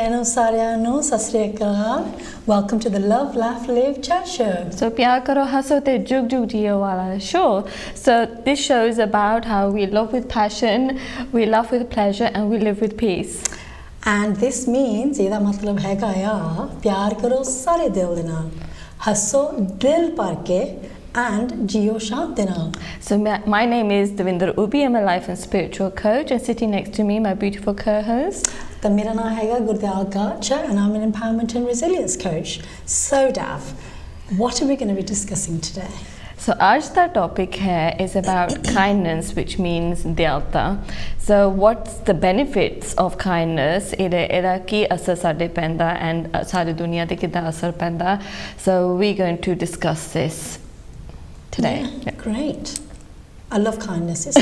Hello, Saryano, Sasriyakal. Welcome to the Love, Laugh, Live Chat Show. So, Pyar Karo Haso Te Jug Jug Jiyo Wala show. So, this show is about how we love with passion, we love with pleasure, and we live with peace. And this means, ਇਹਦਾ ਮਤਲਬ ਹੈਗਾ ਆ ਪਿਆਰ ਕਰੋ ਸਾਰੇ ਦਿਲ ਦੇ ਨਾਲ, ਹੱਸੋ ਦਿਲ ਭਰ ਕੇ and jiyo ਸ਼ਾਂਤ ਦੇ ਨਾਲ. So, my name is Devinder Ubi. I'm a life and spiritual coach, and sitting next to me, my beautiful co-host. ਤਾਂ ਮੇਰਾ ਨਾਮ ਹੈਗਾ Gurdial ਗਾਚਾ and I'm an empowerment and resilience coach. So, Dav, what are we going to be discussing today? So, आज the topic here is about kindness, which means dyalta. So, what's the benefits of kindness? Ida ki asar sade penda and sari dunya de kida asar penda. So, we're going to discuss this today. Yeah. Great. I love kindness. It's a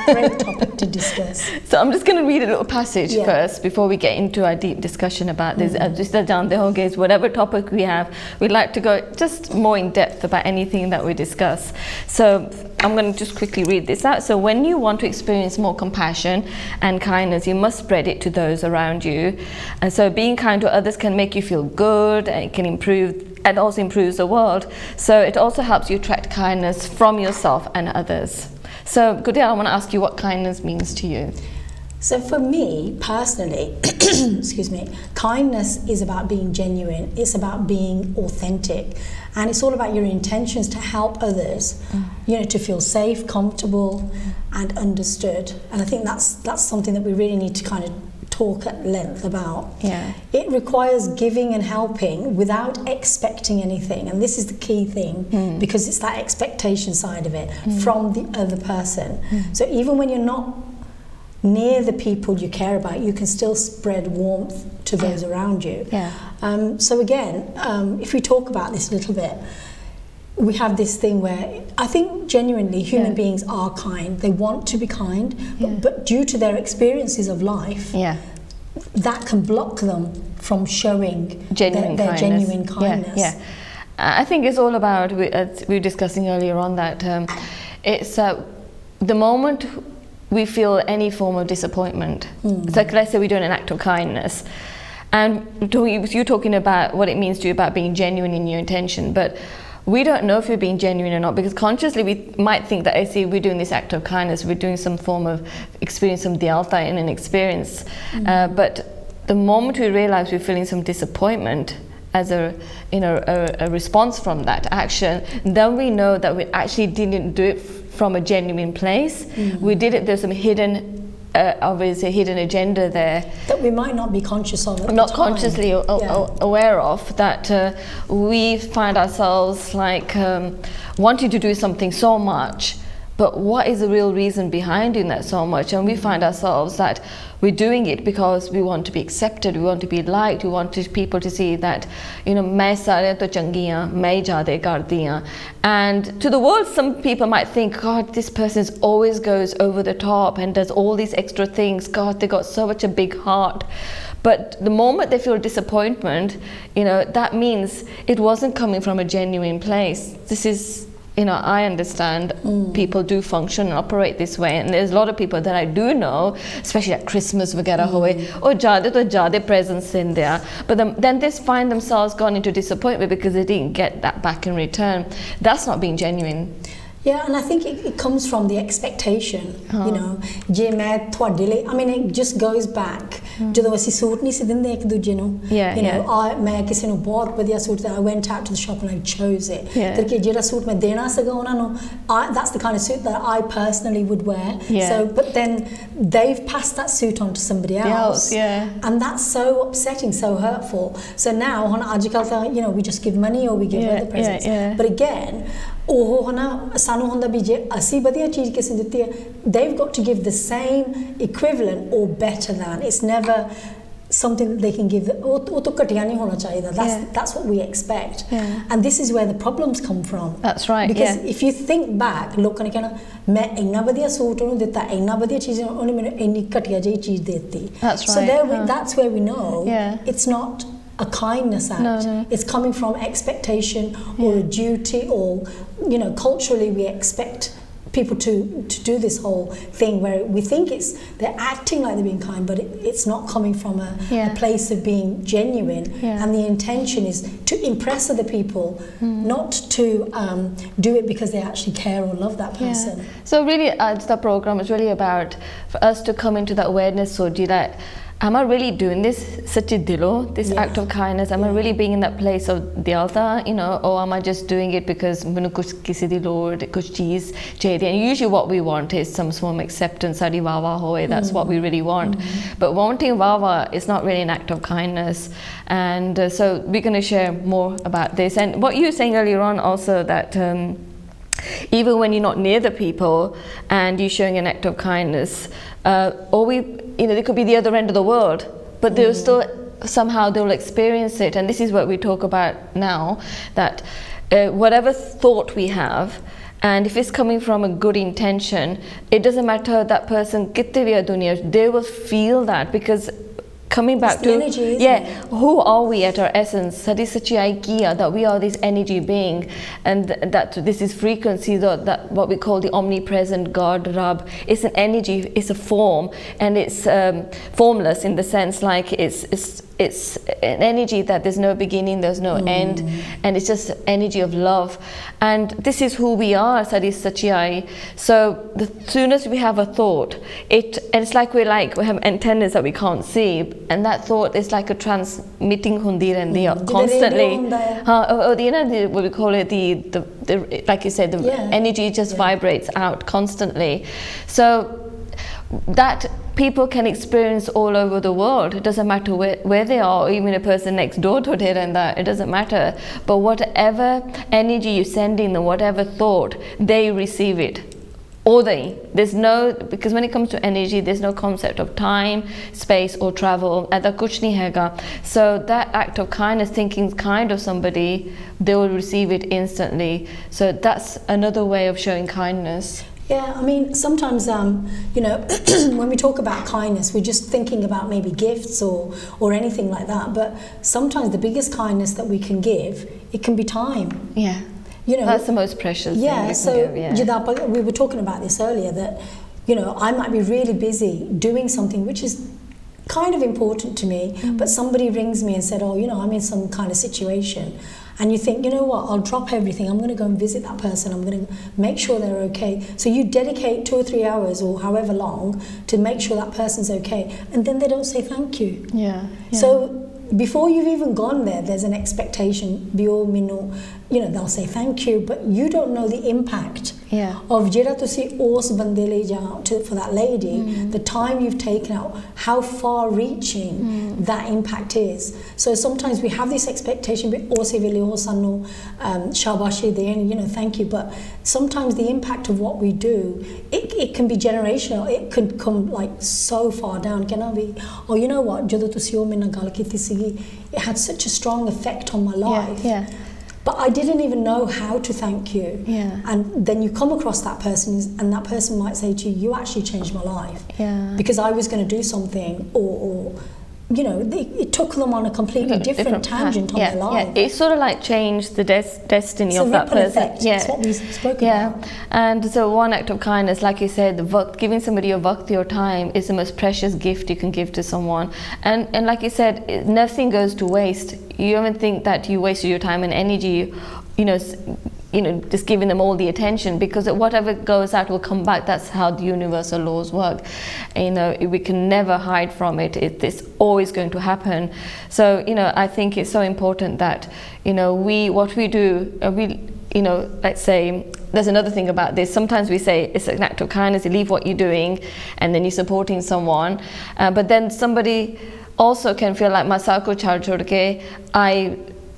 great topic to discuss. So I'm just going to read a little passage first before we get into our deep discussion about this. Just down the whole gaze, whatever topic we have, we'd like to go just more in depth about anything that we discuss. So I'm going to just quickly read this out. So when you want to experience more compassion and kindness, you must spread it to those around you. And so being kind to others can make you feel good, and it can improve and also improves the world. So it also helps you attract kindness from yourself and others. So, Gudel, I want to ask you what kindness means to you. So for me, personally, excuse me, kindness is about being genuine. It's about being authentic. And it's all about your intentions to help others, you know, to feel safe, comfortable, and understood. And I think that's something that we really need to kind of talk at length about. Yeah. It requires giving and helping without expecting anything, and this is the key thing, because it's that expectation side of it from the other person. So even when you're not near the people you care about, you can still spread warmth to those around you. So again, if we talk about this a little bit, we have this thing where I think genuinely human beings are kind. They want to be kind, but due to their experiences of life, that can block them from showing their genuine kindness. I think it's all about, we were discussing earlier on, that it's the moment we feel any form of disappointment. So let's say we're doing an act of kindness, and you're talking about what it means to you about being genuine in your intention, but we don't know if you're being genuine or not, because consciously we might think that, I see, we're doing this act of kindness, we're doing some form of experience, some dyalta in an experience. But the moment we realize we're feeling some disappointment as a response from that action, then we know that we actually didn't do it from a genuine place. We did it, there's some hidden obviously a hidden agenda there that we might not be conscious of at not the time. Consciously aware of, that we find ourselves like wanting to do something so much, but what is the real reason behind doing that so much? And we find ourselves that we're doing it because we want to be accepted, we want to be liked, we want people to see that, you know, main sare to changi haan, main jade kardi haan. And to the world, some people might think, God, this person always goes over the top and does all these extra things. God, they got so much a big heart. But the moment they feel disappointment, you know, that means it wasn't coming from a genuine place. This is, you know, I understand people do function and operate this way, and there's a lot of people that I do know, especially at Christmas vagara hoye, or jade presents in there, but then they find themselves gone into disappointment because they didn't get that back in return. That's not being genuine. Yeah, and I think it comes from the expectation, you know, I mean, it just goes back. ਜਦੋਂ ਅਸੀਂ suit ਨਹੀਂ ਸੀ ਦਿੰਦੇ ਇੱਕ ਦੂਜੇ ਨੂੰ, you know, ਮੈਂ ਕਿਸੇ ਨੂੰ ਬਹੁਤ ਵਧੀਆ ਸੂਟ ਦਿੱਤਾ, I went out to the shop and I chose it. ਤੇ ਕਿ ਜਿਹੜਾ ਸੂਟ ਮੈਂ ਦੇਣਾ ਸੀਗਾ ਉਹਨਾਂ ਨੂੰ, that's the kind of suit that I personally would wear. So, but then they've passed that suit on to somebody else. And that's so upsetting, so hurtful. So now, ਅੱਜ ਕੱਲ੍ਹ ਤਾਂ, you know, we just give money or we give other presents. But again, ਉਹ ਹਨਾ ਸਾਨੂੰ ਹੁੰਦਾ ਵੀ ਜੇ ਅਸੀਂ ਵਧੀਆ ਚੀਜ਼ ਕਿਸੇ ਨੂੰ ਦਿੱਤੀ ਹੈ, they've got to give the same equivalent or better than. It's never something that they can give. ਉਹ ਤੋਂ ਘਟੀਆ ਨਹੀਂ ਹੋਣਾ ਚਾਹੀਦਾ. That's what we expect. And this is where the problems come from. That's right. Because if you think back, ਲੋਕਾਂ ਨੇ ਕਹਿਣਾ ਮੈਂ ਇੰਨਾ ਵਧੀਆ ਸੂਟ ਉਹਨੂੰ ਦਿੱਤਾ, ਇੰਨਾ ਵਧੀਆ ਚੀਜ਼ ਉਹਨੇ ਮੈਨੂੰ ਇੰਨੀ ਘਟੀਆ ਜਿਹੀ ਚੀਜ਼ ਦੇ ਦਿੱਤੀ. That's right. So there that's where we know it's not a kindness act. It's coming from expectation or a duty, or, you know, culturally we expect people to do this whole thing where we think they're acting like they're being kind, but it's not coming from a place of being genuine, and the intention is to impress other people, not to do it because they actually care or love that person. So really the program is really about for us to come into that awareness, so that am I really doing this sachi dilo, this act of kindness? Am I really being in that place of dyalta, or am I just doing it because mainu kuch kisi di lord, kuch cheez chahiye? And usually what we want is some form of acceptance, sadi wawa hoye, that's what we really want. But wanting wawa is not really an act of kindness. And so we're going to share more about this. And what you were saying earlier on also, that even when you're not near the people and you're showing an act of kindness, they could be the other end of the world, but they'll still somehow they'll experience it. And this is what we talk about now, that whatever thought we have, and if it's coming from a good intention, it doesn't matter that person kitte bhi dunya, they will feel that, because coming back to energy, who are we at our essence? Sadi Sachi Aikiya, that we are this energy being, and that this is frequency, that what we call the omnipresent God, Rab. It's an energy, it's a form, and it's formless in the sense like it's an energy that there's no beginning, there's no end, and it's just energy of love. And this is who we are, Sadi Sachi. So the soonest we have a thought, and it's like we have antennas that we can't see, and that thought is like a transmitting hundi rendi constantly. What we call it, the like you said, the energy just vibrates out constantly. So that people can experience all over the world. It doesn't matter where they are, or even a person next door to it, and that it doesn't matter. But whatever energy you send in, or whatever thought, they receive it. There's no, because when it comes to energy, there's no concept of time, space, or travel. Aida kuch nahi hega. So that act of kindness, thinking kind of somebody, they will receive it instantly. So that's another way of showing kindness. Yeah, I mean, sometimes, when we talk about kindness, we're just thinking about maybe gifts or anything like that. But sometimes the biggest kindness that we can give, it can be time. Yeah. That's the most precious thing you can give. We were talking about this earlier, that, I might be really busy doing something which is kind of important to me, but somebody rings me and said, I'm in some kind of situation. And you think, you know what, I'll drop everything, I'm going to go and visit that person, I'm going to make sure they're okay. So you dedicate 2 or 3 hours or however long to make sure that person's okay, and then they don't say thank you. Yeah. So before you've even gone there, there's an expectation. They'll say thank you, but you don't know the impact of jehda tusi us bande le jao for that lady, the time you've taken out, how far reaching that impact is. So sometimes we have this expectation, shabashi dein, thank you, but sometimes the impact of what we do, it can be generational. It could come like so far down. You know what, jado tusi o mere gal kiti sigi, it had such a strong effect on my life. But I didn't even know how to thank you. And then you come across that person, and that person might say to you, you actually changed my life. Because I was going to do something, or it took them on a completely different tangent on their life. It sort of like changed the destiny of that person. That's what we spoke about. And so one act of kindness, like you said, giving somebody your vaqt, your time, is the most precious gift you can give to someone. And like you said, nothing goes to waste. You don't think that you wasted your time and energy, just giving them all the attention, because whatever goes out will come back. That's how the universal laws work. We can never hide from it. It's always going to happen. So I think it's so important that what we do, let's say, there's another thing about this. Sometimes we say it's an act of kindness, you leave what you're doing and then you're supporting someone, but then somebody also can feel like masako chhod ke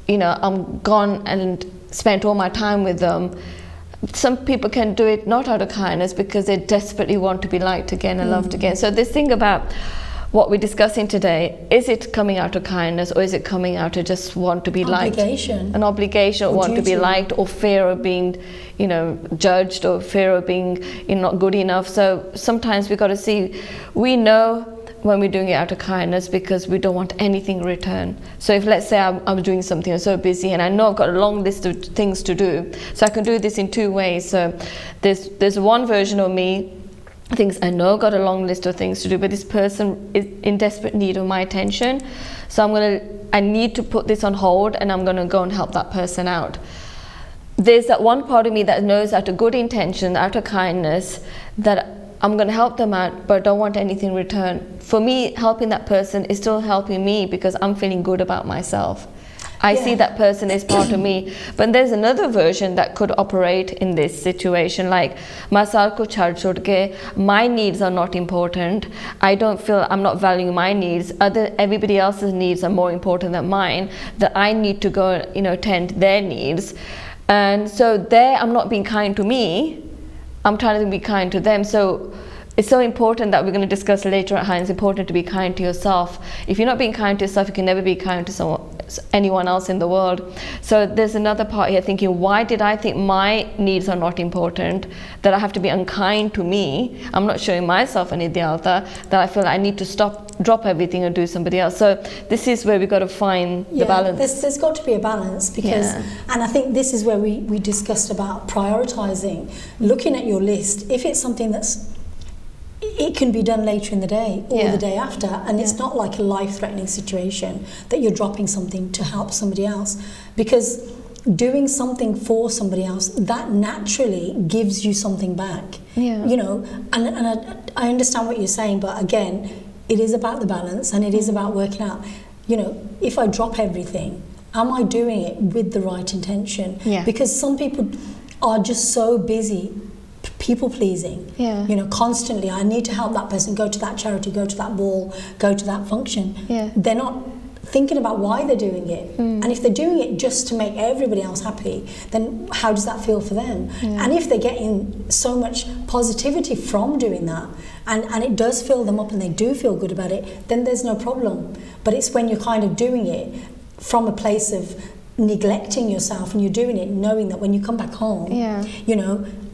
I'm gone and spent all my time with them. Some people can do it not out of kindness, because they desperately want to be liked again and loved again. So this thing about what we're discussing today, is it coming out of kindness, or is it coming out of just want to be liked? An obligation, or want to be liked, or fear of being judged, or fear of being not good enough. So sometimes we've got to see, we know when we're doing it out of kindness because we don't want anything in return. So if, let's say I'm doing something, I'm so busy and I know I've got a long list of things to do, so I can do this in two ways. So there's one version of me thinks, I know I've got a long list of things to do, but this person is in desperate need of my attention, so I need to put this on hold and I'm going to go and help that person out. There's that one part of me that knows out of good intention, out of kindness, that I'm going to help them out, but don't want anything in return. For me, helping that person is still helping me because I'm feeling good about myself. I see that person as part of me. But there's another version that could operate in this situation, like my needs are not important. I don't feel I'm not valuing my needs. Everybody else's needs are more important than mine. That I need to go, tend their needs. And so there, I'm not being kind to me. I'm trying to be kind to them. So it's so important that we're going to discuss later on how it's important to be kind to yourself. If you're not being kind to yourself, you can never be kind to anyone else in the world. So there's another part here thinking, why did I think my needs are not important, that I have to be unkind to me? I'm not showing myself any the other, that I feel I need to drop everything and do somebody else. So this is where we've got to find the balance. There's got to be a balance because, and I think this is where we discussed about prioritizing, looking at your list. If it's something it can be done later in the day or the day after, and it's not like a life-threatening situation that you're dropping something to help somebody else, because doing something for somebody else, that naturally gives you something back. And I understand what you're saying, but again, it is about the balance, and it is about working out, if I drop everything, am I doing it with the right intention? Because some people are just so busy people pleasing, constantly. I need to help that person, go to that charity, go to that ball, go to that function. They're not thinking about why they're doing it. And if they're doing it just to make everybody else happy, then how does that feel for them? And if they're getting so much positivity from doing that, and it does fill them up and they do feel good about it, then there's no problem. But it's when you're kind of doing it from a place of neglecting yourself, and you're doing it knowing that when you come back home,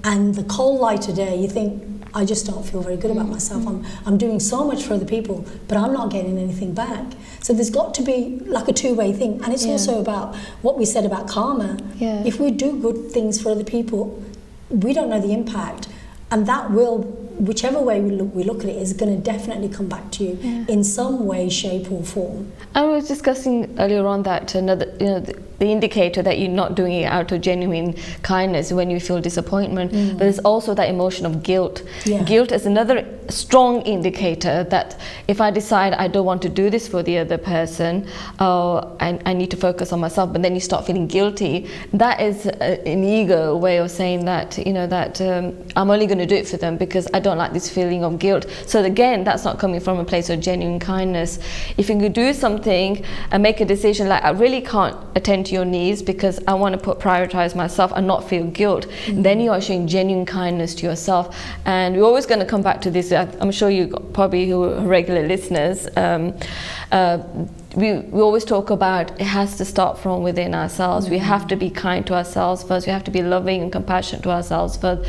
and the cold light of day, you think, I just don't feel very good about myself. I'm doing so much for other people, but I'm not getting anything back. So there's got to be like a two-way thing. And it's also about what we said about karma. If we do good things for other people, we don't know the impact, and that will, whichever way we look at it, is going to definitely come back to you in some way, shape or form. I was discussing earlier on that the indicator that you're not doing it out of genuine kindness when you feel disappointment, but there's also that emotion of guilt. Guilt is another strong indicator that if I decide I don't want to do this for the other person, I need to focus on myself, but then you start feeling guilty. That is an ego way of saying that, I'm only going to do it for them because I don't like this feeling of guilt. So again, that's not coming from a place of genuine kindness. If you could do something and make a decision like, I really can't attend to your needs because I want to prioritize myself and not feel guilt, then you are showing genuine kindness to yourself. And we're always going to come back to this. I'm sure you probably who are regular listeners, we always talk about it has to start from within ourselves. We have to be kind to ourselves first. We have to be loving and compassionate to ourselves first.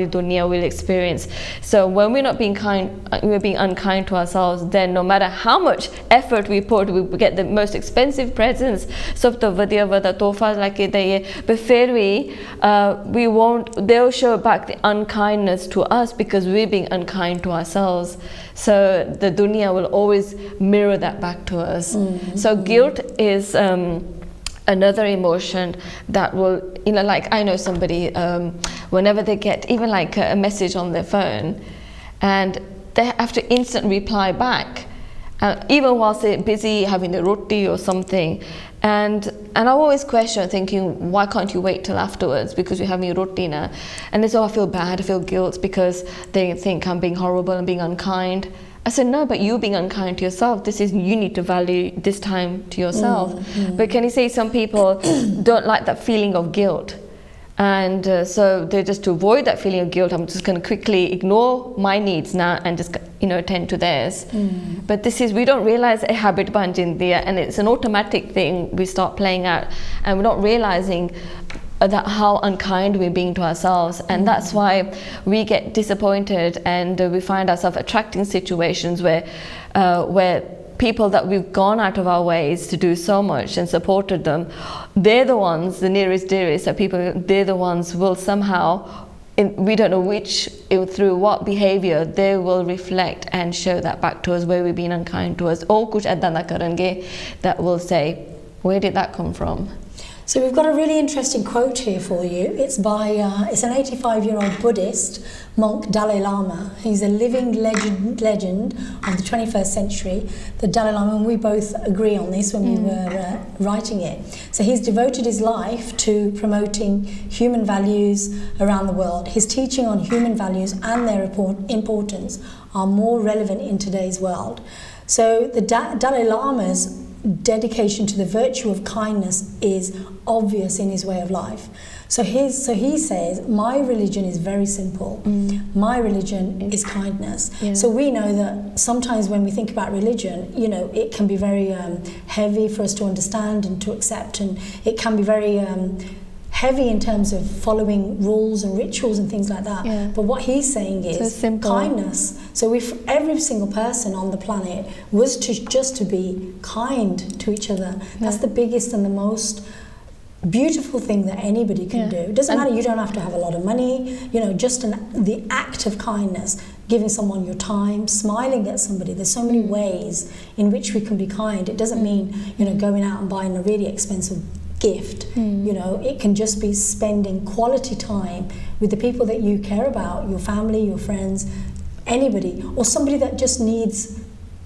Dunya will experience. So when we're not being kind, we're being unkind to ourselves, then no matter how much effort we put, we get the most expensive presents, but we won't, they'll show back the unkindness to us because we're being unkind to ourselves. So the dunya will always mirror that back to us. So guilt is another emotion that will, like I know somebody, whenever they get even like a message on their phone and they have to instant reply back, even whilst they're busy having a roti or something. And I always question, thinking, why can't you wait till afterwards because you're having a roti now? And they say, I feel bad, I feel guilt because they think I'm being horrible and being unkind. I said, no, but you're being unkind to yourself. You need to value this time to yourself. But can you say some people don't like that feeling of guilt? And so they just, to avoid that feeling of guilt, I'm just going to quickly ignore my needs now and just attend to theirs. But we don't realize a habit banj in there, and it's an automatic thing we start playing out, and we're not realizing that how unkind we're being to ourselves, and that's why we get disappointed, and we find ourselves attracting situations where people that we've gone out of our ways to do so much and supported them, they're the ones, the nearest dearest, that people, they're the ones will somehow, we don't know which, through what behavior, they will reflect and show that back to us, where we've been unkind to us. Or kuch aida na karenge, that will say, where did that come from? So we've got a really interesting quote here for you. It's by it's an 85-year-old Buddhist monk, Dalai Lama. He's a living legend of the 21st century. The Dalai Lama, and we both agree on this when we were writing it. So he's devoted his life to promoting human values around the world. His teaching on human values and their importance are more relevant in today's world. So the Dalai Lama's dedication to the virtue of kindness is obvious in his way of life. So he says, my religion is very simple. My religion is kindness. Yeah. So we know that sometimes when we think about religion, you know, it can be very heavy for us to understand and to accept, and it can be very heavy in terms of following rules and rituals and things like that. Yeah. But what he's saying is kindness. So if every single person on the planet was just to be kind to each other, that's the biggest and the most beautiful thing that anybody can do. It doesn't matter, you don't have to have a lot of money, you know, just the act of kindness, giving someone your time, smiling at somebody. There's so many ways in which we can be kind. It doesn't mean, you know, going out and buying a really expensive gift. You know, it can just be spending quality time with the people that you care about, your family, your friends, anybody, or somebody that just needs,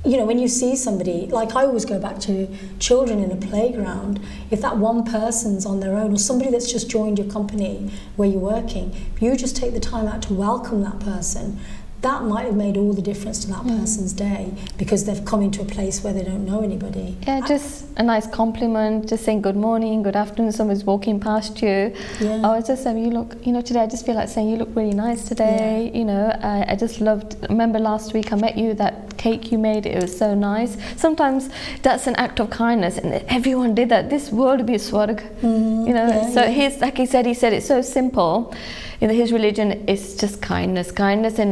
you know, when you see somebody, like I always go back to children in a playground, if that one person's on their own, or somebody that's just joined your company where you're working, if you just take the time out to welcome that person, that might have made all the difference to that person's day, because they've come into a place where they don't know anybody. Yeah, just a nice compliment, just saying good morning, good afternoon, someone's walking past you. Yeah. I was just saying, you look, you know, today I just feel like saying you look really nice today. Yeah. You know, I just loved, remember last week I met you, that cake you made, it was so nice. Sometimes that's an act of kindness, and everyone did that. This world would be a swarg, you know. So he's, like he said it's so simple. You know, his religion is just kindness, and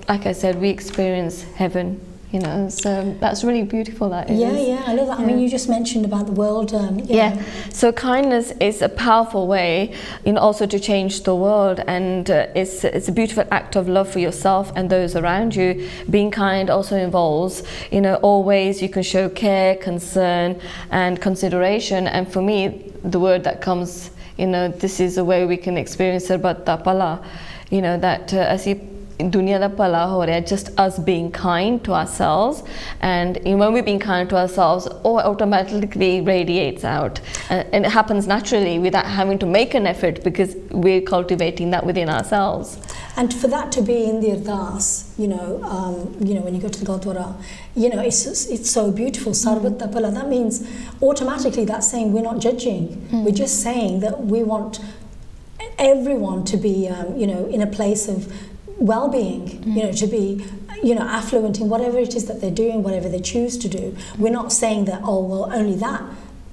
like I said, we experience heaven. You know, so that's really beautiful. That is. Yeah, I love that. I mean, you just mentioned about the world. So kindness is a powerful way, you know, also to change the world, and it's a beautiful act of love for yourself and those around you. Being kind also involves, you know, always you can show care, concern, and consideration. And for me, the word that comes, you know, this is a way we can experience Sarbat da Pala, you know, that as dunya da pala ho raha, just us being kind to ourselves, and when we're being kind to ourselves, automatically radiates out, and it happens naturally without having to make an effort, because we're cultivating that within ourselves. And for that to be in the ardas, you know, when you go to the Gurdwara, you know, it's so beautiful. Sarvat da pala, that means automatically that's saying we're not judging. We're just saying that we want everyone to be, you know, in a place of well-being, you know, to be, you know, affluent in whatever it is that they're doing, whatever they choose to do. We're not saying that, oh, well, only that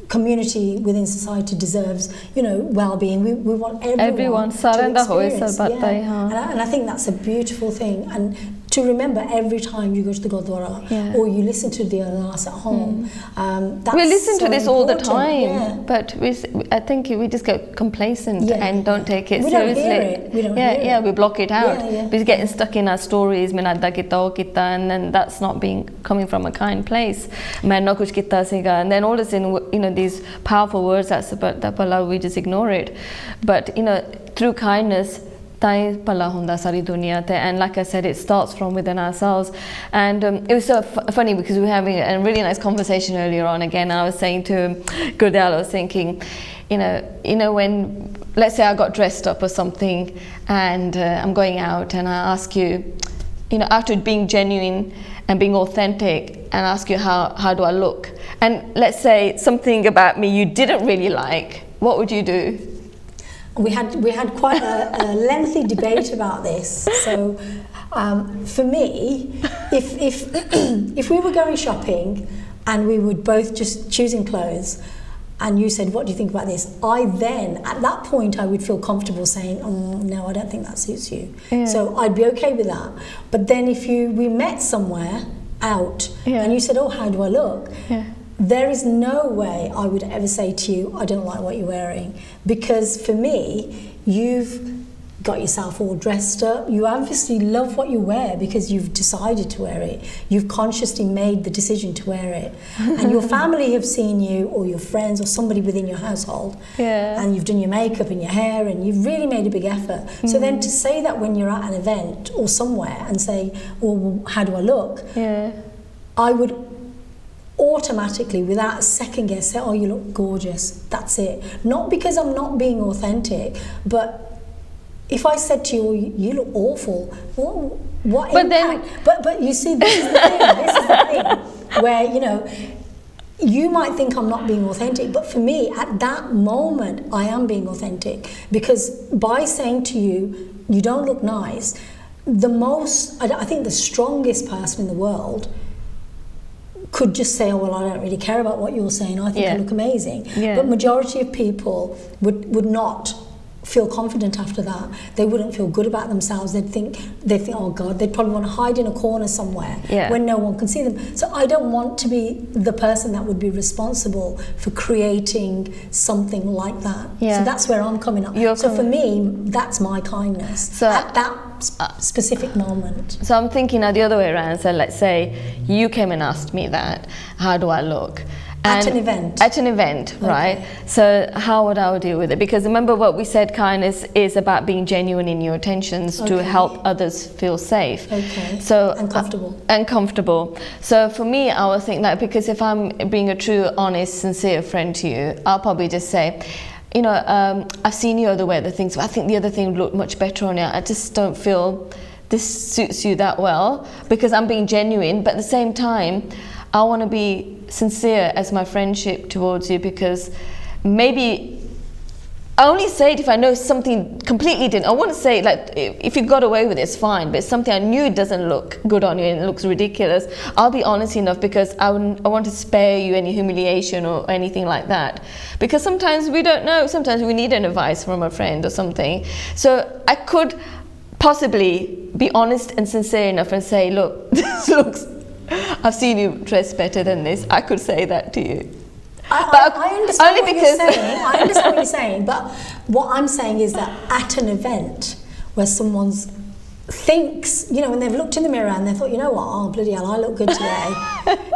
community within society deserves, you know, well-being. We want everyone to experience. And I think that's a beautiful thing. And to remember every time you go to the Gurdwara or you listen to the Ardas at home. That's we listen so to this all the important. time, but I think we just get complacent and don't take it we seriously. Don't hear it. We don't hear it. We block it out. We're getting stuck in our stories, and then that's not coming from a kind place. And then all of a sudden, you know, these powerful words that we just ignore it. But you know, through kindness, and like I said, it starts from within ourselves. And it was so funny because we were having a really nice conversation earlier on again, and I was saying to Gurdal, I was thinking, you know, when, let's say I got dressed up or something, and I'm going out, and I ask you, you know, after being genuine and being authentic, and ask you how do I look, and let's say something about me you didn't really like, what would you do? We had quite a lengthy debate about this. So for me, if we were going shopping and we were both just choosing clothes, and you said, what do you think about this? I then, at that point, I would feel comfortable saying, oh, no, I don't think that suits you. Yeah. So I'd be okay with that. But then if we met somewhere out and you said, oh, how do I look? Yeah. There is no way I would ever say to you, I don't like what you're wearing. Because for me, you've got yourself all dressed up. You obviously love what you wear because you've decided to wear it. You've consciously made the decision to wear it. And your family have seen you, or your friends, or somebody within your household. Yeah. And you've done your makeup and your hair, and you've really made a big effort. So then to say that when you're at an event or somewhere and say, well, how do I look? Yeah. I would automatically, without a second guess, say, oh, you look gorgeous. That's it. Not because I'm not being authentic, but if I said to you, oh, you look awful, what but impact? But you see, this is the thing. This is the thing where, you know, you might think I'm not being authentic, but for me, at that moment, I am being authentic, because by saying to you, you don't look nice, I think the strongest person in the world could just say, oh, well, I don't really care about what you're saying, I think I look amazing. Yeah. But majority of people would not feel confident after that. They wouldn't feel good about themselves. They'd think, oh God, they'd probably want to hide in a corner somewhere when no one can see them. So I don't want to be the person that would be responsible for creating something like that. So that's where I'm coming up. For me, that's my kindness at that specific moment. So I'm thinking the other way around. So let's say you came and asked me that, how do I look? At an event. At an event, right? So how would I deal with it? Because remember what we said, kindness is about being genuine in your intentions to help others feel safe. Okay. So and comfortable. And comfortable. So for me, I would think that, because if I'm being a true, honest, sincere friend to you, I'll probably just say, you know, I've seen you wear the things, but I think the other thing would look much better on you. I just don't feel this suits you that well, because I'm being genuine, but at the same time, I want to be sincere as my friendship towards you, because maybe I only say it if I know something completely didn't. I want to say, like, if you got away with it, it's fine, but it's something I knew it doesn't look good on you and it looks ridiculous. I'll be honest enough, because I want to spare you any humiliation or anything like that. Because sometimes we don't know, sometimes we need an advice from a friend or something. So I could possibly be honest and sincere enough and say, look, this looks, I've seen you dress better than this. I could say that to you. I understand what you're saying. I understand what you're saying, but what I'm saying is that at an event where someone thinks, you know, when they've looked in the mirror and they thought, you know what, oh bloody hell, I look good today.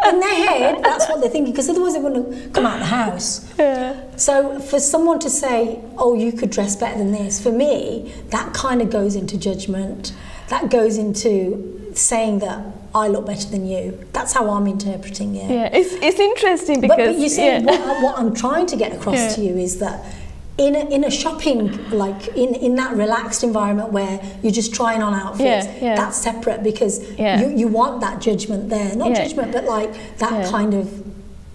In their head, that's what they're thinking, because otherwise they wouldn't have come out of the house. Yeah. So for someone to say, oh, you could dress better than this, for me, that kind of goes into judgment. That goes into saying that I look better than you. That's how I'm interpreting it. Yeah, it's interesting because... But you see, what I'm trying to get across to you is that in a shopping, like in that relaxed environment where you're just trying on outfits, that's separate, because you want that judgment there. Not judgment, but like that kind of,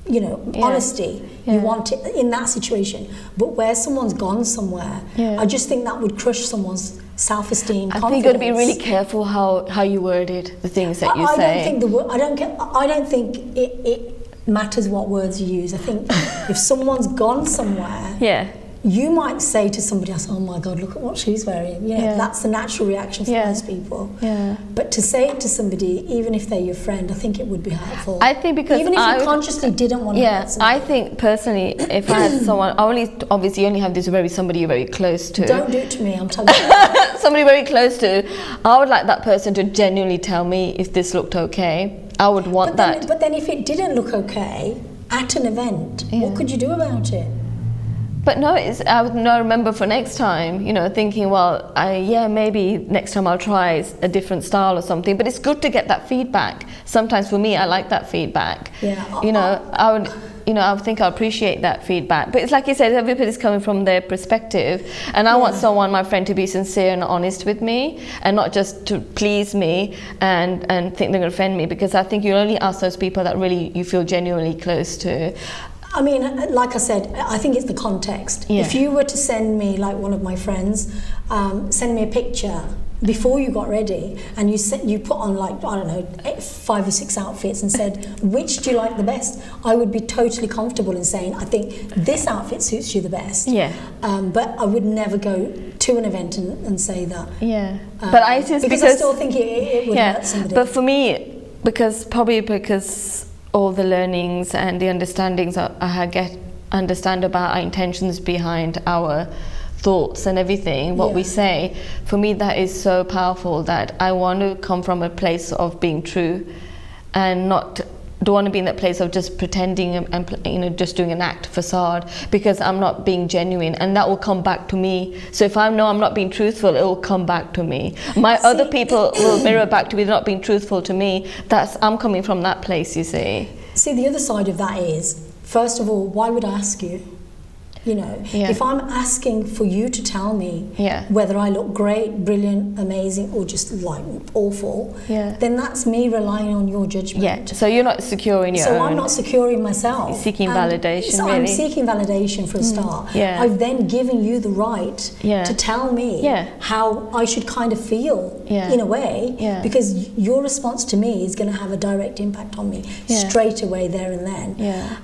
you know, honesty. You want it in that situation. But where someone's gone somewhere, I just think that would crush someone's self-esteem, confidence. I think you've got to be really careful how you worded the things that you say. I don't think it matters what words you use. I think if someone's gone somewhere, you might say to somebody else, oh my God, look at what she's wearing. You know, that's the natural reaction for most people. Yeah. But to say it to somebody, even if they're your friend, I think it would be helpful. I think because even if you consciously didn't want to hurt somebody. I think personally, if I had someone, obviously you only have this somebody you're very close to. Don't do it to me, I'm telling you. Somebody very close to, I would like that person to genuinely tell me if this looked okay. I would want that. But then if it didn't look okay at an event, what could you do about it? But no, I would not remember for next time, you know, thinking, well, maybe next time I'll try a different style or something. But it's good to get that feedback. Sometimes for me, I like that feedback. Yeah. You know, I would think I appreciate that feedback. But it's like you said, everybody's coming from their perspective. And I want my friend, to be sincere and honest with me, and not just to please me and think they're going to offend me, because I think you only ask those people that really you feel genuinely close to. I mean, like I said, I think it's the context. If you were to send me, like one of my friends, send me a picture before you got ready, and you put on like, I don't know, 5 or 6 outfits and said, which do you like the best? I would be totally comfortable in saying, I think this outfit suits you the best. Yeah. But I would never go to an event and say that. Yeah. But I just because I still think it would hurt somebody. But for me, because all the learnings and the understandings I understand about our intentions behind our thoughts and everything, what we say, for me that is so powerful, that I want to come from a place of being true and don't want to be in that place of just pretending and just doing an act facade, because I'm not being genuine, and that will come back to me. So if I know I'm not being truthful, it will come back to me. Other people will mirror back to me, they're not being truthful to me. I'm coming from that place, you see. See, the other side of that is, first of all, why would I ask you? If I'm asking for you to tell me whether I look great, brilliant, amazing, or just like awful, then that's me relying on your judgment. Yeah. So you're not secure in your own. So I'm not secure in myself. You're seeking validation, so really. I'm seeking validation for a start. Yeah. I've then given you the right to tell me how I should kind of feel in a way, because your response to me is going to have a direct impact on me straight away there and then. Yeah.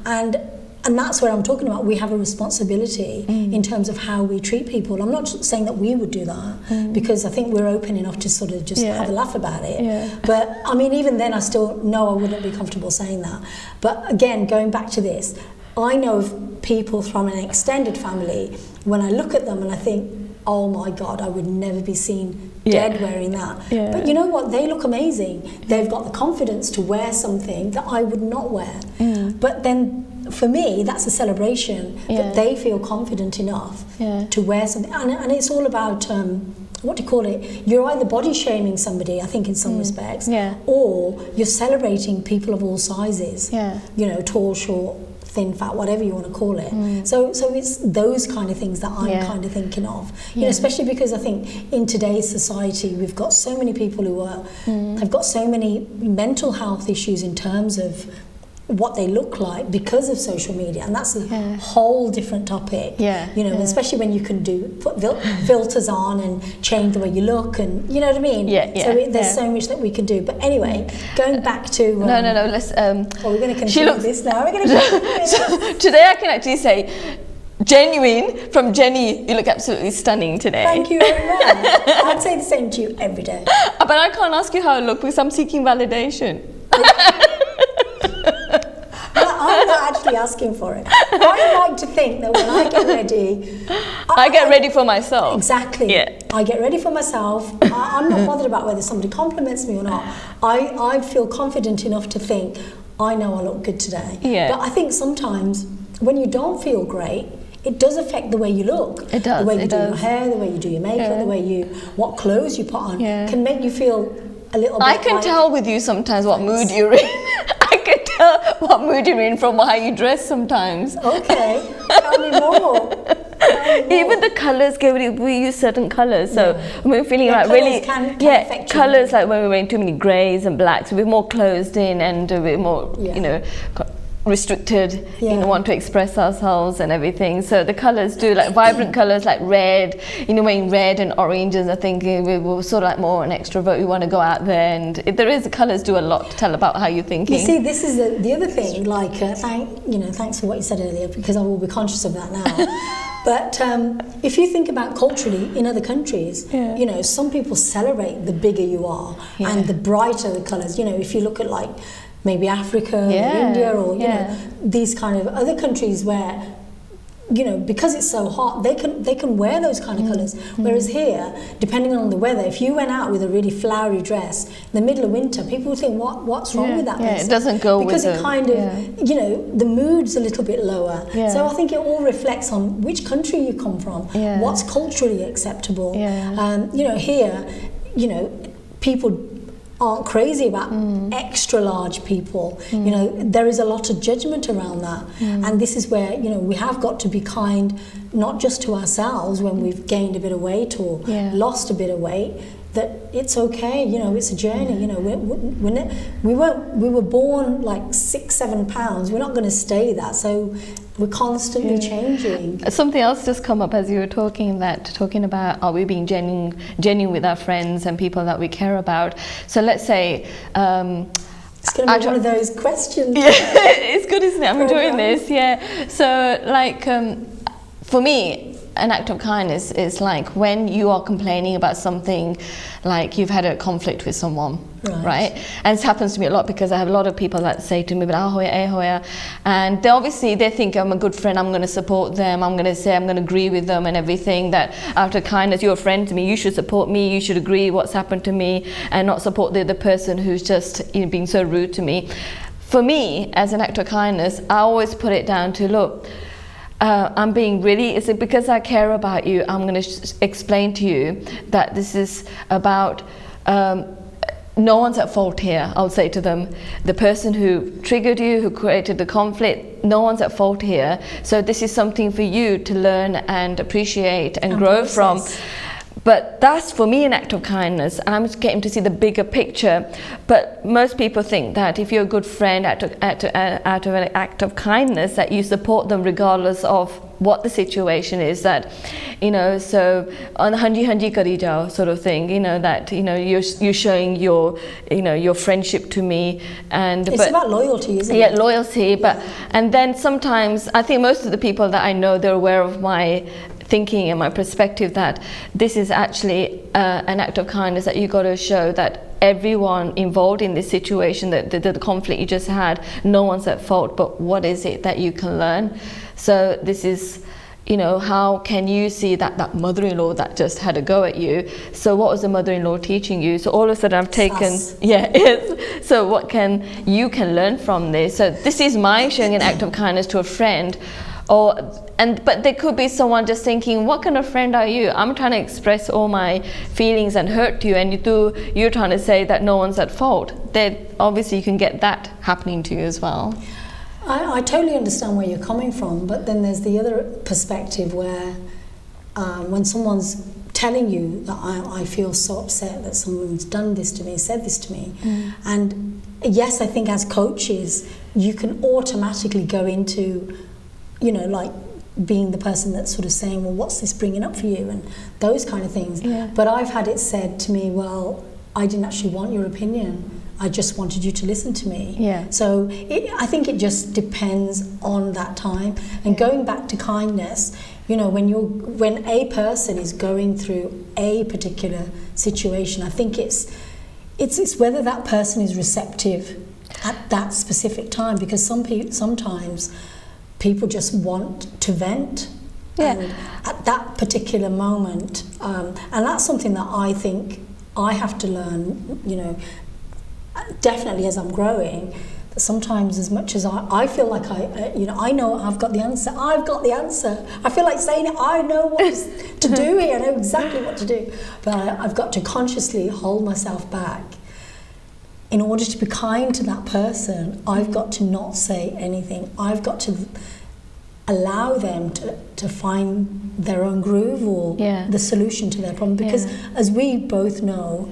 And that's where I'm talking about. We have a responsibility in terms of how we treat people. I'm not saying that we would do that, because I think we're open enough to sort of just have a laugh about it. Yeah. But I mean, even then, I still know I wouldn't be comfortable saying that. But again, going back to this, I know of people from an extended family, when I look at them and I think, oh my God, I would never be seen dead wearing that. Yeah. But you know what? They look amazing. They've got the confidence to wear something that I would not wear. But then, for me, that's a celebration that they feel confident enough to wear something. And it's all about, what do you call it? You're either body shaming somebody, I think, in some respects, or you're celebrating people of all sizes. Tall, short, thin, fat, whatever you want to call it. So it's those kind of things that I'm kind of thinking of. Especially because I think in today's society, we've got so many people who have got so many mental health issues in terms of what they look like because of social media, and that's a whole different topic. Especially when you can put filters on and change the way you look, and you know what I mean. So there's so much that we can do. But anyway, going back to no. Let's. We're going to continue this now. We're going to. So today I can actually say, genuine from Jenny, you look absolutely stunning today. Thank you very much. I'd say the same to you every day. But I can't ask you how I look because I'm seeking validation. I'm not actually asking for it. I like to think that when I get ready, I get ready for myself. Exactly. Yeah. I get ready for myself. I'm not bothered about whether somebody compliments me or not. I feel confident enough to think, I know I look good today. Yeah. But I think sometimes when you don't feel great, it does affect the way you look. It does. The way you do your hair, the way you do your makeup, the way what clothes you put on can make you feel a little bit. I can tell with you sometimes what mood you're in. I can tell what mood you're in from how you dress sometimes. Okay, tell me more. Even the colours, we use certain colours, so we're feeling like really, colours like when we're wearing too many greys and blacks, we're more closed in and a bit more, restricted, want to express ourselves and everything. So the colours do, like vibrant colours like red, wearing red and oranges. I think we're sort of like more an extrovert. We want to go out there, and the colours do a lot to tell about how you're thinking. You see, this is the other thing. Like, thanks for what you said earlier, because I will be conscious of that now. But if you think about culturally in other countries, some people celebrate the bigger you are and the brighter the colours. If you look at like maybe Africa or India or these kind of other countries where because it's so hot, they can wear those kind of colours. Whereas here, depending on the weather, if you went out with a really flowery dress in the middle of winter, people would think, what's wrong with that person? It doesn't go because with it kind of the mood's a little bit lower. So I think it all reflects on which country you come from, what's culturally acceptable. Here, people aren't crazy about extra large people. There is a lot of judgment around that, and this is where we have got to be kind, not just to ourselves when we've gained a bit of weight or lost a bit of weight, that it's okay, you know, it's a journey, you know, we were born like 6-7 pounds, we're not going to stay that, so we're constantly changing. Something else just come up as you were talking about are we being genuine with our friends and people that we care about. So let's say it's going to be one of those questions. Yeah, it's good, isn't it? I'm enjoying this. Yeah. So like for me, an act of kindness is like when you are complaining about something, like you've had a conflict with someone, right? And this happens to me a lot because I have a lot of people that say to me, but ahoya, and they think I'm a good friend, I'm going to support them, I'm going to agree with them and everything, that out of kindness, you're a friend to me, you should support me, you should agree what's happened to me and not support the other person who's just, you know, being so rude to me. For me, as an act of kindness, I always put it down to, look, I'm being really, is it because I care about you, I'm going to explain to you that this is about, no one's at fault here, I'll say to them. The person who triggered you, who created the conflict, no one's at fault here. So this is something for you to learn and appreciate and grow from. But that's, for me, an act of kindness. I'm getting to see the bigger picture. But most people think that if you're a good friend, out of an act of kindness, that you support them regardless of what the situation is. That, you know, so on hanji kari jao sort of thing, you know, that, you know, you're showing your, you know, your friendship to me. And it's about loyalty, isn't it? Yeah, loyalty. But and then sometimes I think most of the people that I know, they're aware of my thinking and my perspective, that this is actually an act of kindness, that you got to show that everyone involved in this situation, that the conflict you just had, no one's at fault, but what is it that you can learn? So this is, you know, how can you see that mother-in-law that just had a go at you, so what was the mother-in-law teaching you? So all of a sudden I've taken, so what you can learn from this. So this is my showing an act of kindness to a friend. But there could be someone just thinking, what kind of friend are you? I'm trying to express all my feelings and hurt to you, and you're trying to say that no one's at fault. Then obviously you can get that happening to you as well. I totally understand where you're coming from, but then there's the other perspective where when someone's telling you that I feel so upset that someone's done this to me, said this to me, and yes, I think as coaches you can automatically go into, you know, like being the person that's sort of saying, well, what's this bringing up for you, and those kind of things. But I've had it said to me, well, I didn't actually want your opinion, I just wanted you to listen to me. So I think it just depends on that time. And going back to kindness, you know, when a person is going through a particular situation, I think it's whether that person is receptive at that specific time, because sometimes people just want to vent, and at that particular moment, and that's something that I think I have to learn, you know, definitely as I'm growing. Sometimes, as much as I feel like I know I've got the answer, I feel like saying it, I know what to do here, I know exactly what to do, but I've got to consciously hold myself back. In order to be kind to that person, I've got to not say anything. I've got to allow them to find their own groove or the solution to their problem. Because as we both know,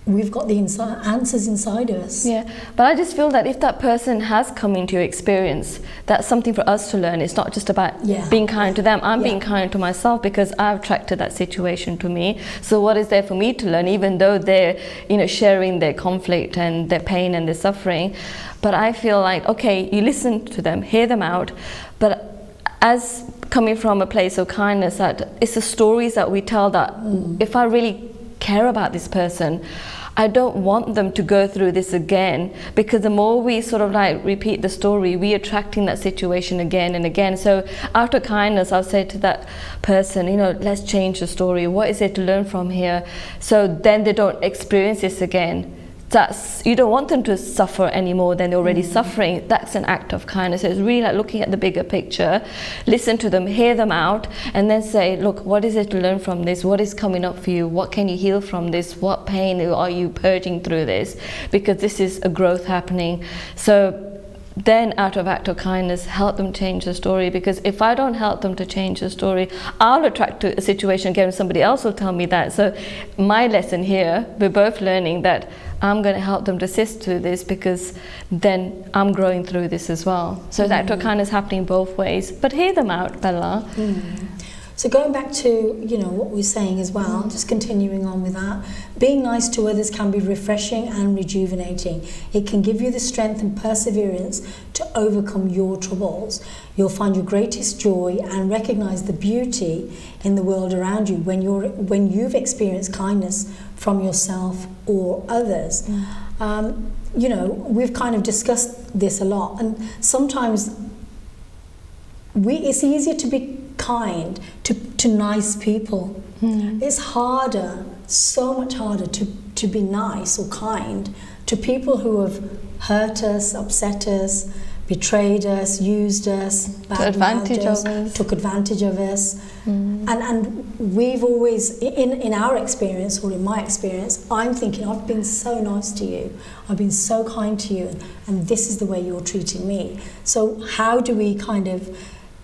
we've got the answers inside us. But I just feel that if that person has come into your experience, that's something for us to learn. It's not just about being kind to them. I'm being kind to myself because I've attracted that situation to me. So what is there for me to learn, even though they're, you know, sharing their conflict and their pain and their suffering? But I feel like, okay, you listen to them, hear them out, but as coming from a place of kindness, that it's the stories that we tell that if I really care about this person, I don't want them to go through this again, because the more we sort of like repeat the story, we're attracting that situation again and again. So out of kindness, I'll say to that person, you know, let's change the story. What is there to learn from here? So then they don't experience this again. You don't want them to suffer any more than they're already suffering. That's an act of kindness. So it's really like looking at the bigger picture, listen to them, hear them out, and then say, look, what is it to learn from this? What is coming up for you? What can you heal from this? What pain are you purging through this? Because this is a growth happening. So then out of act of kindness help them change the story, because if I don't help them to change the story, I'll attract to a situation again and somebody else will tell me that. So my lesson here, we're both learning that I'm going to help them to assist through this, because then I'm growing through this as well. So the act of kindness happening both ways, but hear them out, Bella. So going back to, you know, what we're saying as well, just continuing on with that, being nice to others can be refreshing and rejuvenating. It can give you the strength and perseverance to overcome your troubles. You'll find your greatest joy and recognize the beauty in the world around you when you've experienced kindness from yourself or others. You know, we've kind of discussed this a lot, and sometimes it's easier to be kind to nice people. It's harder, so much harder to be nice or kind to people who have hurt us, upset us, betrayed us, used us, took advantage of us. And we've always, in our experience, or in my experience, I'm thinking, I've been so nice to you, I've been so kind to you, and this is the way you're treating me. So how do we kind of,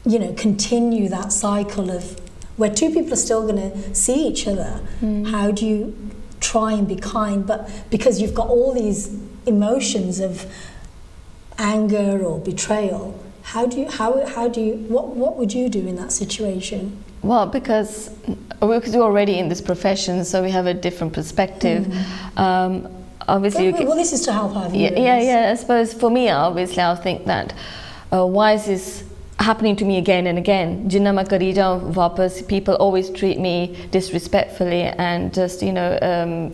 you know, continue that cycle of where two people are still going to see each other? How do you try and be kind, but because you've got all these emotions of anger or betrayal, what would you do in that situation? Well, because we're already in this profession, so we have a different perspective. Obviously, well, this is to help our viewers. Yeah. I suppose for me, obviously, I'll think that why is this happening to me again and again? Jinna ma kari jaun wapas, people always treat me disrespectfully and just, you know,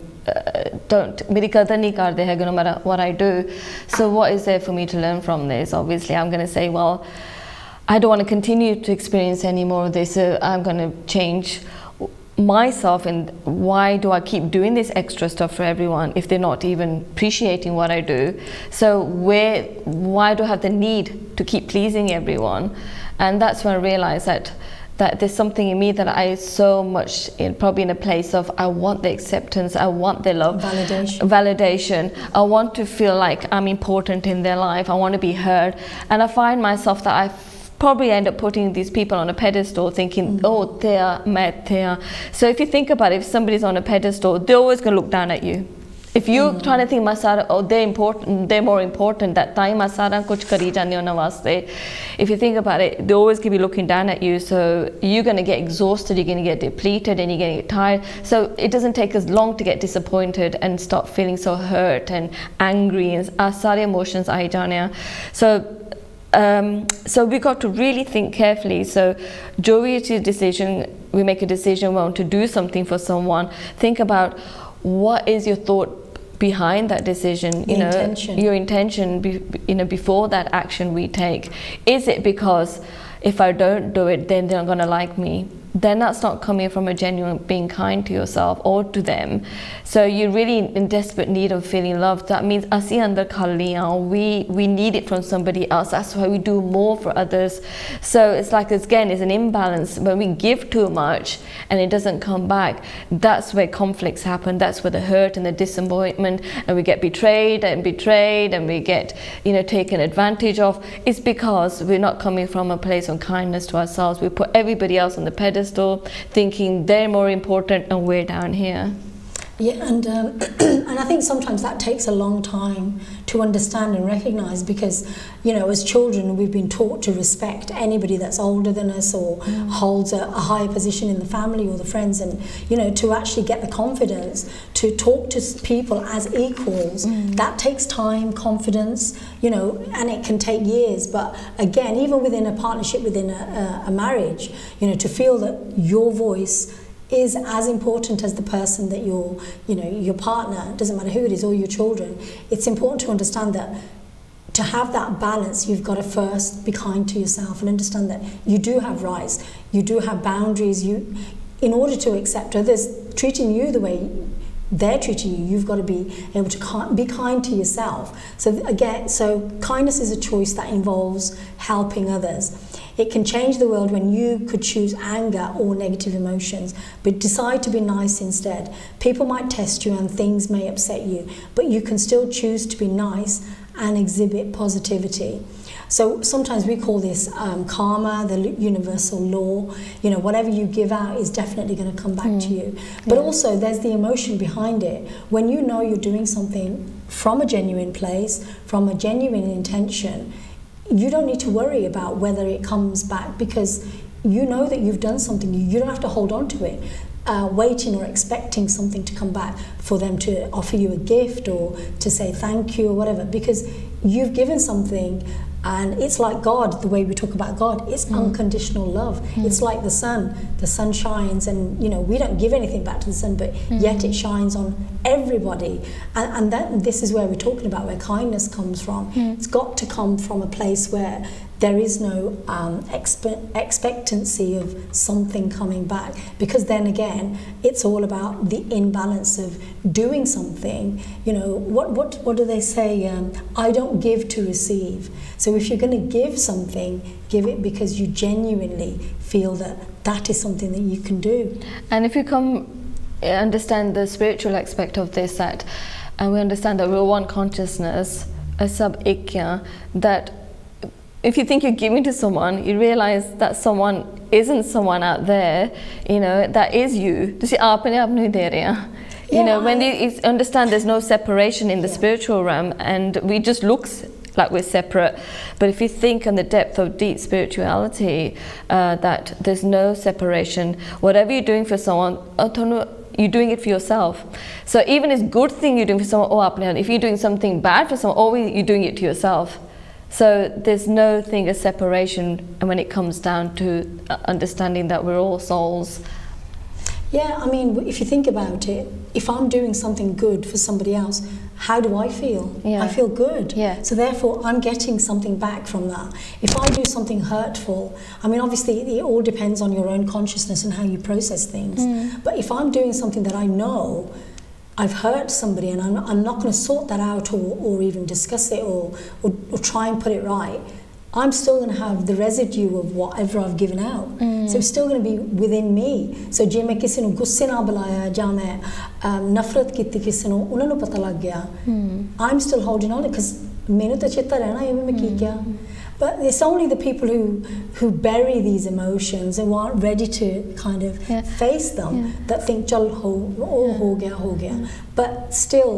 don't meri qadar nahi karde hai no matter what I do. So what is there for me to learn from this? Obviously, I'm going to say, well, I don't want to continue to experience any more of this, so I'm going to change myself. And why do I keep doing this extra stuff for everyone if they're not even appreciating what I do? So why do I have the need to keep pleasing everyone? And that's when I realized that there's something in me that I so much probably in a place of I want the acceptance, I want their love, validation. I want to feel like I'm important in their life, I want to be heard. And I find myself that I probably end up putting these people on a pedestal, thinking, oh, they are mad, they are. So if you think about it, if somebody's on a pedestal, they're always going to look down at you. If you're trying to think, Masara, oh, they're important, they're more important, that time Masara kuch kari jane ona vaste. If you think about it, they're always going to be looking down at you. So you're going to get exhausted, you're going to get depleted, and you're going to get tired. So it doesn't take us long to get disappointed and start feeling so hurt and angry, and sare emotions aa jane. So we got to really think carefully. So we make a decision, we want to do something for someone, think about what is your thought behind that decision, your intention before that action we take. Is it because if I don't do it, then they're not going to like me? Then that's not coming from a genuine being kind to yourself or to them. So you're really in desperate need of feeling loved. That means asi andar khali we need it from somebody else. That's why we do more for others. So it's like, again, it's an imbalance. When we give too much and it doesn't come back, that's where conflicts happen. That's where the hurt and the disappointment, and we get betrayed and we get taken advantage of. It's because we're not coming from a place of kindness to ourselves. We put everybody else on the pedestal, thinking they're more important and we're down here. Yeah, and I think sometimes that takes a long time to understand and recognize, because as children we've been taught to respect anybody that's older than us or holds a higher position in the family or the friends, and to actually get the confidence to talk to people as equals, that takes time, confidence, and it can take years. But again, even within a partnership, within a marriage, to feel that your voice is as important as the person that your partner, doesn't matter who it is, or your children. It's important to understand that to have that balance, you've got to first be kind to yourself and understand that you do have rights, you do have boundaries. In order to accept others treating you the way they're treating you, you've got to be able to be kind to yourself. So again, kindness is a choice that involves helping others. It can change the world when you could choose anger or negative emotions, but decide to be nice instead. People might test you and things may upset you, but you can still choose to be nice and exhibit positivity. So sometimes we call this karma, the universal law. You know, whatever you give out is definitely going to come back to you. But also there's the emotion behind it. When you know you're doing something from a genuine place, from a genuine intention, you don't need to worry about whether it comes back, because you know that you've done something. You don't have to hold on to it, waiting or expecting something to come back for them to offer you a gift or to say thank you or whatever, because you've given something. And it's like God, the way we talk about God, it's unconditional love. It's like the sun shines, and you know, we don't give anything back to the sun, but yet it shines on everybody. And this is where we're talking about where kindness comes from. It's got to come from a place where there is no expectancy of something coming back, because then again it's all about the imbalance of doing something. You know, what do they say? I don't give to receive. So if you're going to give something, give it because you genuinely feel that is something that you can do. And if you understand the spiritual aspect of this, and we understand that we're one consciousness, a sub-ikya, that if you think you're giving to someone, you realize that someone isn't someone out there, you know, that is you. You know, when you understand there's no separation in the spiritual realm, and we just look like we're separate. But if you think on the depth of deep spirituality, that there's no separation. Whatever you're doing for someone, you're doing it for yourself. So even this good thing you're doing for someone, if you're doing something bad for someone, you're doing it to yourself. So there's no thing of separation, and when it comes down to understanding that we're all souls. Yeah, I mean, if you think about it, if I'm doing something good for somebody else, how do I feel? Yeah. I feel good. Yeah. So therefore, I'm getting something back from that. If I do something hurtful, I mean, obviously, it all depends on your own consciousness and how you process things. But if I'm doing something that I know I've hurt somebody and I'm not going to sort that out or even discuss it or try and put it right, I'm still going to have the residue of whatever I've given out. So it's still going to be within me. So ਜੇ मैं किसी ਨੂੰ ਗੁੱਸੇ ਨਾਲ ਬੁਲਾਇਆ ਜਾਂ ਮੈਂ ਨਫ਼ਰਤ ਕੀਤੀ ਕਿਸੇ ਨੂੰ, ਉਹਨਾਂ ਨੂੰ ਪਤਾ ਲੱਗ ਗਿਆ, I'm still holding on because ਮੈਨੂੰ ਤਾਂ ਚੇਤਾ ਰਹਿਣਾ ਇਹ ਮੈਂ ਕੀ ਕਿਹਾ. But it's only the people who bury these emotions and aren't ready to kind of face them that think chal ho gaya. But still,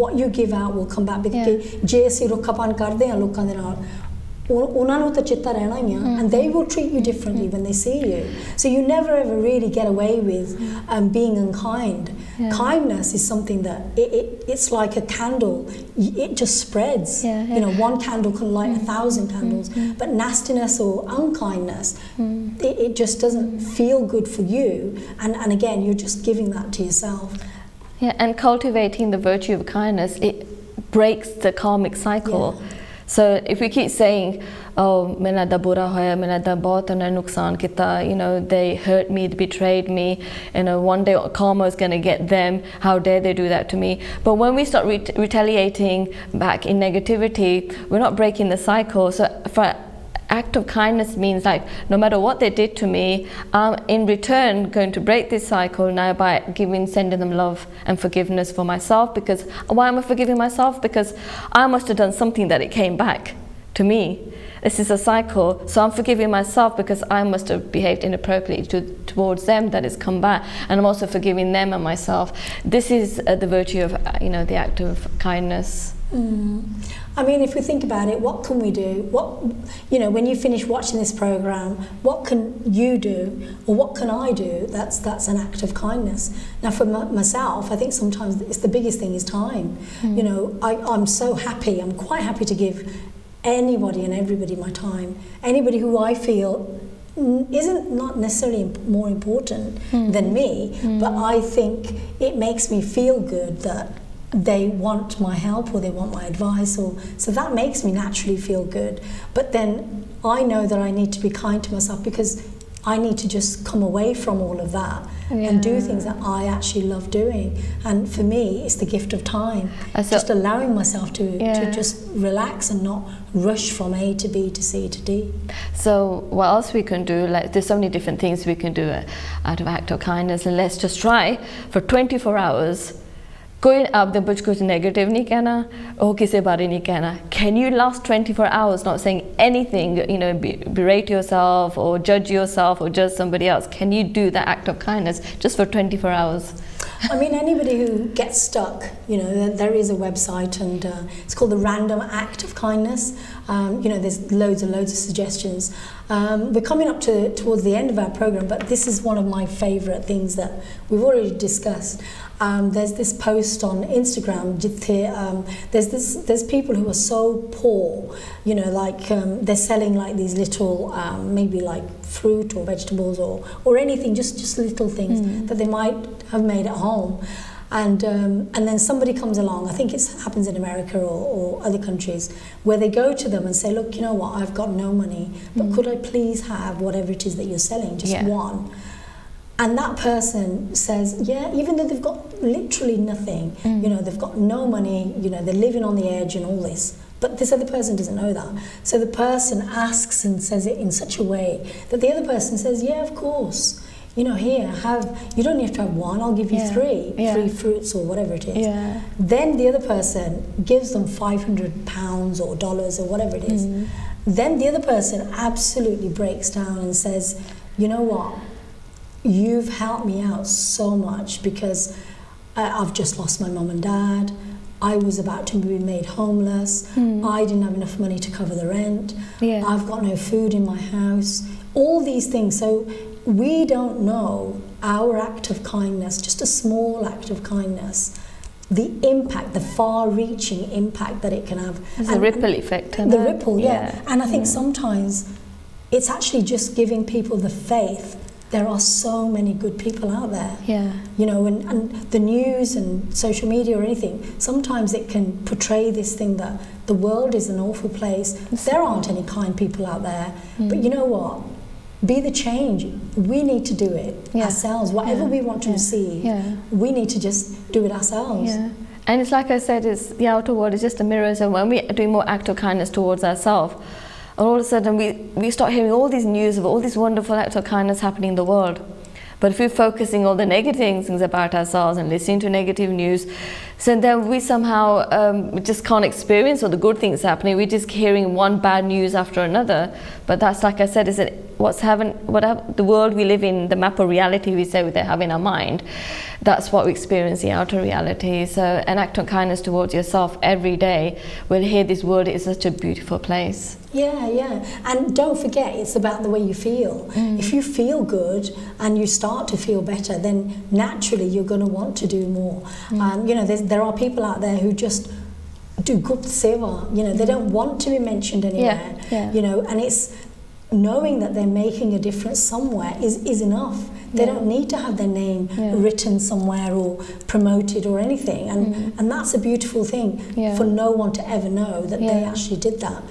what you give out will come back. Because ਜੇ ਅਸੀਂ ਰੁੱਖਾਪਣ ਕਰਦੇ ਹਾਂ ਲੋਕਾਂ ਦੇ ਨਾਲ, ਉਹਨਾਂ ਨੂੰ ਤਾਂ ਚੇਤਾ ਰਹਿਣਾ ਹੀ ਆ, and they will treat you differently when they see you. So you never ever really get away with being unkind. Kindness is something that it's like a candle. It just spreads. You know, one candle can light 1,000 candles. But nastiness or unkindness, it just doesn't feel good for you. And again, you're just giving that to yourself. Yeah, and cultivating the virtue of kindness, it breaks the karmic cycle. So if we keep saying, oh, maine da bura hoya, maine da bahut nuksan kita, you know, they hurt me, they betrayed me, you know, one day karma is going to get them, how dare they do that to me. But when we start retaliating back in negativity, we're not breaking the cycle. So for act of kindness means like no matter what they did to me, I'm in return going to break this cycle now by sending them love and forgiveness for myself. Because why am I forgiving myself? Because I must have done something that it came back to me. This is a cycle, so I'm forgiving myself because I must have behaved inappropriately towards them, that has come back, and I'm also forgiving them and myself. This is the virtue of the act of kindness. I mean, if we think about it, what can we do? When you finish watching this program, what can you do, or what can I do? That's an act of kindness. Now, for myself, I think sometimes it's the biggest thing is time. You know, I'm so happy. I'm quite happy to give anybody and everybody my time. Anybody who I feel isn't not necessarily more important than me, but I think it makes me feel good that they want my help or they want my advice, so that makes me naturally feel good. But then I know that I need to be kind to myself, because I need to just come away from all of that and do things that I actually love doing. And for me, it's the gift of time. Just allowing myself to just relax and not rush from A to B to C to D. So what else we can do? Like, there's so many different things we can do out of act of kindness, and let's just try for 24 hours. कोई आपने कुछ negative नहीं कहना, और किसी बारे नहीं कहना. Can you last 24 hours not saying anything, you know, berate yourself or judge yourself or judge somebody else? Can you do that act of kindness just for 24 hours? I mean, anybody who gets stuck, you know, there is a website, and it's called the Random Act of Kindness. You know, there's loads and loads of suggestions. We're coming up towards the end of our program, but this is one of my favourite things that we've already discussed. There's this post on Instagram. There's people who are so poor, you know, like they're selling like these little, maybe like fruit or vegetables or anything, just little things that they might have made at home. And then somebody comes along, I think it happens in America or other countries, where they go to them and say, look, you know what, I've got no money, but could I please have whatever it is that you're selling, just one? And that person says, yeah, even though they've got literally nothing, you know, they've got no money, you know, they're living on the edge and all this, but this other person doesn't know that. So the person asks and says it in such a way that the other person says, yeah, of course. You know, here, you don't have to have one, I'll give you three fruits or whatever it is. Then the other person gives them £500 or dollars or whatever it is. Then the other person absolutely breaks down and says, you know what, you've helped me out so much because I've just lost my mum and dad. I was about to be made homeless. I didn't have enough money to cover the rent. I've got no food in my house. All these things. So we don't know our act of kindness, just a small act of kindness, the impact, the far-reaching impact that it can have. It's a ripple effect. The ripple, And I think sometimes it's actually just giving people the faith. There are so many good people out there. You know, and the news and social media or anything, sometimes it can portray this thing that the world is an awful place. There aren't any kind people out there. But you know what? Be the change. We need to do it ourselves. Whatever we want to receive, we need to just do it ourselves. And it's like I said, it's the outer world is just a mirror. So when we do more act of kindness towards ourselves, all of a sudden we start hearing all these news of all these wonderful acts of kindness happening in the world. But if we're focusing on the negative things about ourselves and listening to negative news, so then we somehow just can't experience all the good things happening. We're just hearing one bad news after another. But that's, like I said, is it the world we live in, the map of reality we say we have in our mind, that's what we experience, the outer reality. So an act of kindness towards yourself every day will hear this world is such a beautiful place. And don't forget, it's about the way you feel. If you feel good and you start to feel better, then naturally you're going to want to do more. You know, there are people out there who just do good seva. You know, they don't want to be mentioned anywhere. You know, and it's knowing that they're making a difference somewhere is enough. They don't need to have their name written somewhere or promoted or anything, and that's a beautiful thing for no one to ever know that they actually did that.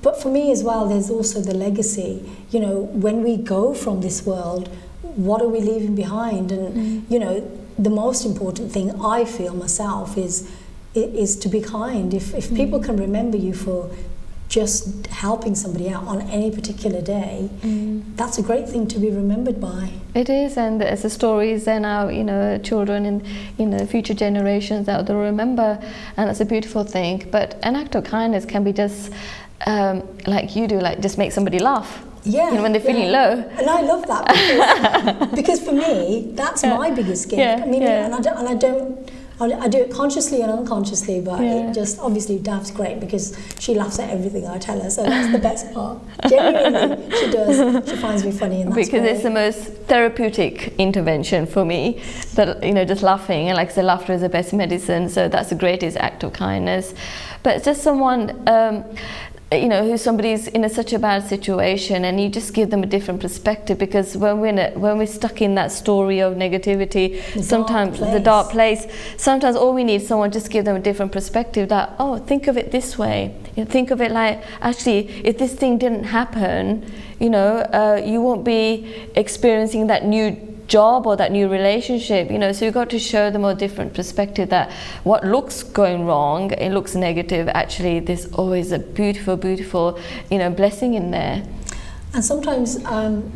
But for me as well, there's also the legacy. You know, when we go from this world, what are we leaving behind? And you know, the most important thing I feel myself is to be kind. If people can remember you for just helping somebody out on any particular day, that's a great thing to be remembered by. It is, and as the stories then our, you know, children and, you know, future generations that they'll remember, and that's a beautiful thing. But an act of kindness can be just like you do, like just make somebody laugh. You know, when they're feeling low. And I love that because for me, that's my biggest gift. I mean, I do it consciously and unconsciously, but it just, obviously Dav's great because she laughs at everything I tell her, so that's the best part. Genuinely, she does. She finds me funny, and that's because great. It's the most therapeutic intervention for me, that, you know, just laughing, and like I said, laughter is the best medicine, so that's the greatest act of kindness. But just someone, you know, who somebody's in such a bad situation, and you just give them a different perspective, because when we're stuck in that story of negativity, sometimes the dark place, sometimes all we need is someone just give them a different perspective, that, oh, think of it this way, you know, think of it like, actually, if this thing didn't happen, you know, you won't be experiencing that new job or that new relationship, you know. So you've got to show them a different perspective, that what looks going wrong, it looks negative, actually there's always a beautiful, you know, blessing in there. And sometimes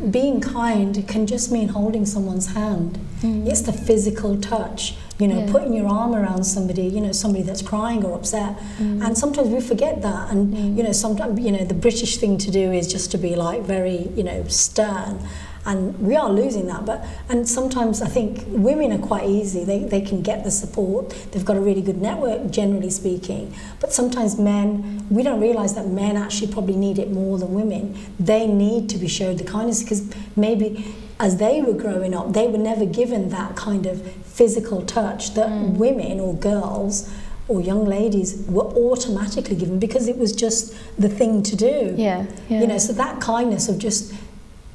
being kind can just mean holding someone's hand. It's the physical touch, you know, putting your arm around somebody, you know, somebody that's crying or upset. And sometimes we forget that, and you know, sometimes, you know, the British thing to do is just to be like very, you know, stern. And we are losing that, and sometimes I think women are quite easy. They can get the support. They've got a really good network, generally speaking. But sometimes men, we don't realise that men actually probably need it more than women. They need to be showed the kindness, because maybe as they were growing up, they were never given that kind of physical touch that women or girls or young ladies were automatically given, because it was just the thing to do. You know, so that kindness of just,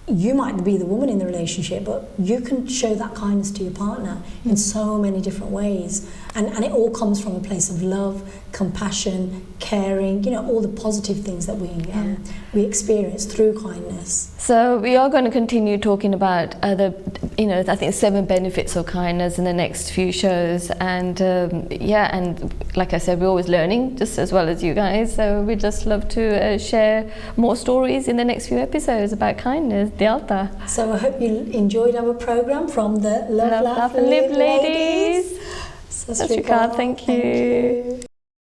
you might be the woman in the relationship, but you can show that kindness to your partner in so many different ways, and it all comes from a place of love, compassion, caring, you know, all the positive things that we experience through kindness. So we are going to continue talking about other, you know, I think 7 benefits of kindness in the next few shows, and and like I said, we're always learning just as well as you guys, so we'd just love to share more stories in the next few episodes about kindness. Dialta. So I hope you enjoyed our programme from the Love, Laugh and Live ladies. Thank you.